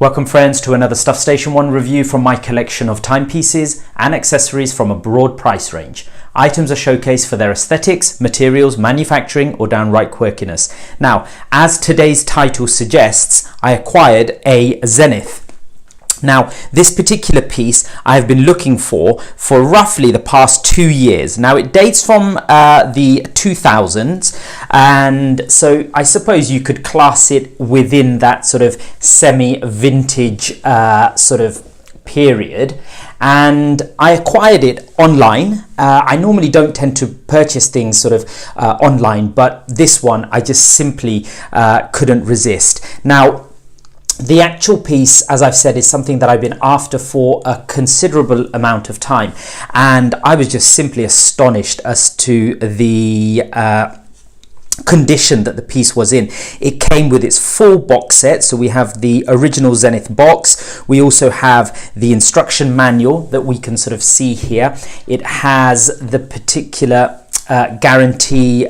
Welcome friends to another Stuff Station 1 review from my collection of timepieces and accessories from a broad price range. Items are showcased for their aesthetics, materials, manufacturing or downright quirkiness. Now, as today's title suggests, I acquired a Zenith. Now, this particular piece I have been looking for roughly the past 2 years. Now, it dates from the 2000s, and so I suppose you could class it within that sort of semi-vintage sort of period. And I acquired it online. I normally don't tend to purchase things sort of online, but this one I just simply couldn't resist. Now, the actual piece, as I've said, is something that I've been after for a considerable amount of time, and I was just simply astonished as to the condition that the piece was in. It came with its full box set, so we have the original Zenith box. We also have the instruction manual that we can sort of see here. It has the particular guarantee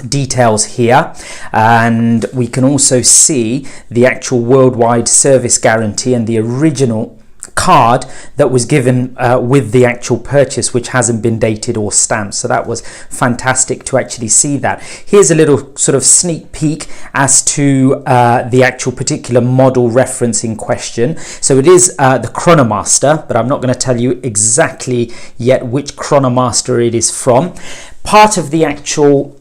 details here, and we can also see the actual worldwide service guarantee and the original card that was given with the actual purchase, which hasn't been dated or stamped. So that was fantastic to actually see that. Here's a little sort of sneak peek as to the actual particular model reference in question. So it is the Chronomaster, but I'm not going to tell you exactly yet which Chronomaster it is from. Part of the actual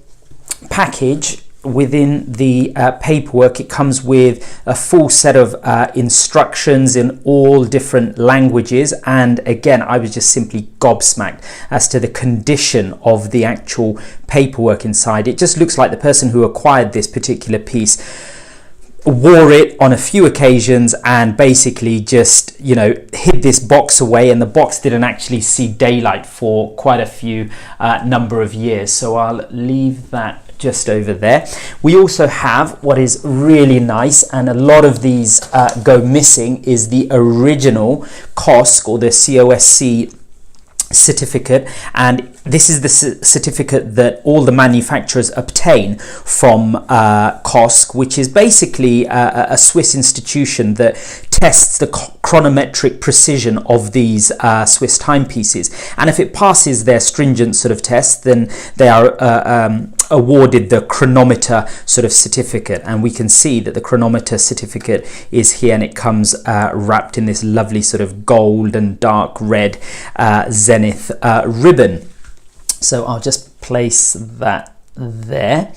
package within the paperwork, it comes with a full set of instructions in all different languages, and again I was just simply gobsmacked as to the condition of the actual paperwork inside. It just looks like the person who acquired this particular piece wore it on a few occasions and basically just, you know, hid this box away, and the box didn't actually see daylight for quite a few number of years. So I'll leave that just over there. We also have what is really nice, and a lot of these go missing, is the original COSC or the COSC certificate, and this is the certificate that all the manufacturers obtain from COSC, which is basically a Swiss institution that tests the chronometric precision of these Swiss timepieces, and if it passes their stringent sort of test, then they are awarded the chronometer sort of certificate. And we can see that the chronometer certificate is here, and it comes wrapped in this lovely sort of gold and dark red Zenith ribbon. So I'll just place that there.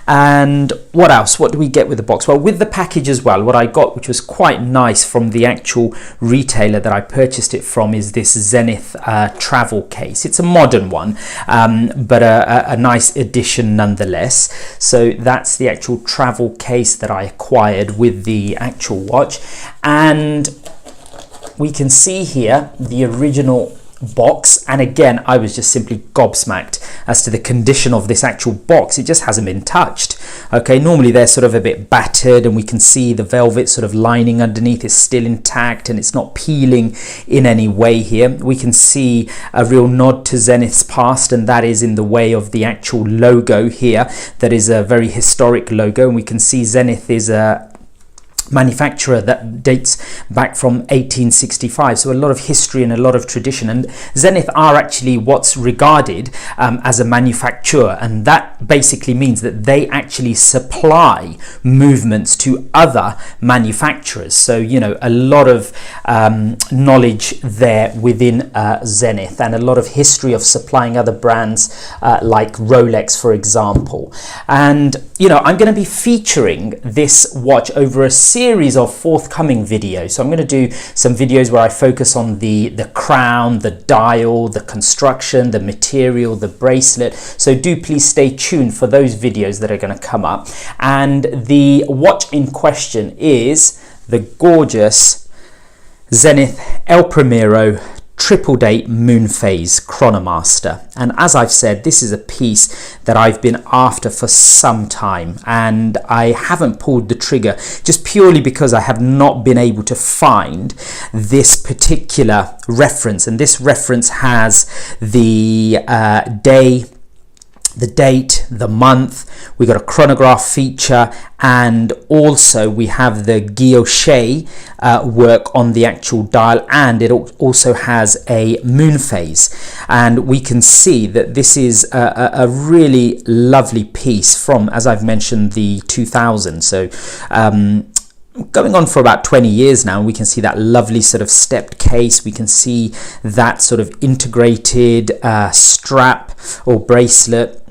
And what else? What do we get with the box? Well, with the package as well, what I got, which was quite nice from the actual retailer that I purchased it from, is this Zenith travel case. It's a modern one, but a nice addition nonetheless. So that's the actual travel case that I acquired with the actual watch. And we can see here the original box, and again I was just simply gobsmacked as to the condition of this actual box. It just hasn't been touched. Okay, normally they're sort of a bit battered, and we can see the velvet sort of lining underneath is still intact and it's not peeling in any way here. We can see a real nod to Zenith's past, and that is in the way of the actual logo here. That is a very historic logo, and we can see Zenith is a manufacturer that dates back from 1865, so a lot of history and a lot of tradition. And Zenith are actually what's regarded as a manufacturer, and that basically means that they actually supply movements to other manufacturers. So, you know, a lot of knowledge there within Zenith, and a lot of history of supplying other brands like Rolex, for example. And you know, I'm going to be featuring this watch over a series of forthcoming videos. So I'm going to do some videos where I focus on the crown, the dial, the construction, the material, the bracelet. So do please stay tuned for those videos that are going to come up. And the watch in question is the gorgeous Zenith El Primero triple date moon phase Chronomaster. And as I've said, this is a piece that I've been after for some time, and I haven't pulled the trigger just purely because I have not been able to find this particular reference. And this reference has the day the date, the month. We got a chronograph feature, and also we have the guilloche work on the actual dial, and it also has a moon phase. And we can see that this is a really lovely piece from, as I've mentioned, the 2000s. So going on for about 20 years now. We can see that lovely sort of stepped case. We can see that sort of integrated strap or bracelet,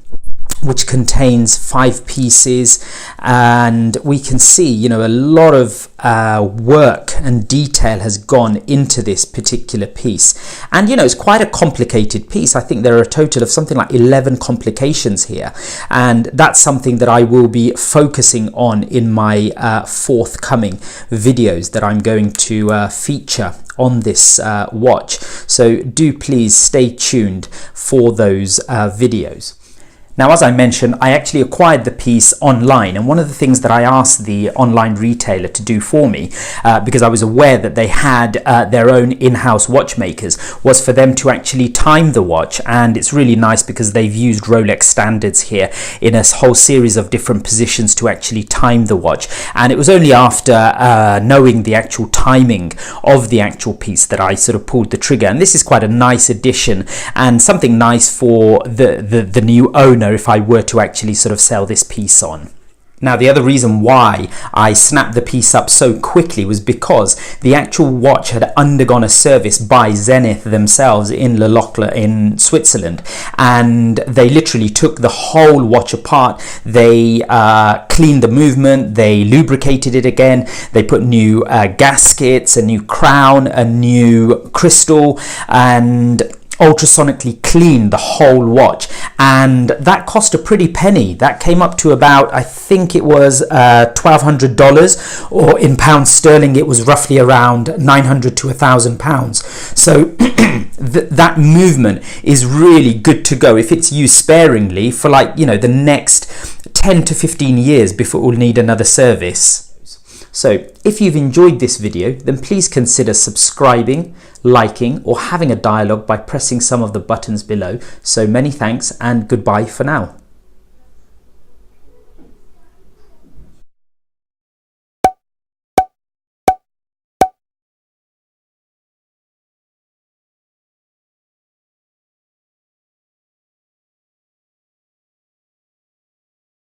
which contains 5 pieces, and we can see, you know, a lot of work and detail has gone into this particular piece. And you know, it's quite a complicated piece. I think there are a total of something like 11 complications here, and that's something that I will be focusing on in my forthcoming videos that I'm going to feature on this watch. So do please stay tuned for those videos. Now, as I mentioned, I actually acquired the piece online, and one of the things that I asked the online retailer to do for me, because I was aware that they had their own in-house watchmakers, was for them to actually time the watch. And it's really nice because they've used Rolex standards here in a whole series of different positions to actually time the watch. And it was only after knowing the actual timing of the actual piece that I sort of pulled the trigger. And this is quite a nice addition and something nice for the new owner if I were to actually sort of sell this piece on. Now, the other reason why I snapped the piece up so quickly was because the actual watch had undergone a service by Zenith themselves in Le Locle in Switzerland, and they literally took the whole watch apart. They cleaned the movement, they lubricated it again, they put new gaskets, a new crown, a new crystal, and ultrasonically clean the whole watch, and that cost a pretty penny. That came up to about, I think it was $1,200, or in pounds sterling it was roughly around 900 to £1,000. So that movement is really good to go if it's used sparingly for, like, you know, the next 10 to 15 years before it will need another service. So if you've enjoyed this video, then please consider subscribing, liking, or having a dialogue by pressing some of the buttons below. So many thanks and goodbye for now.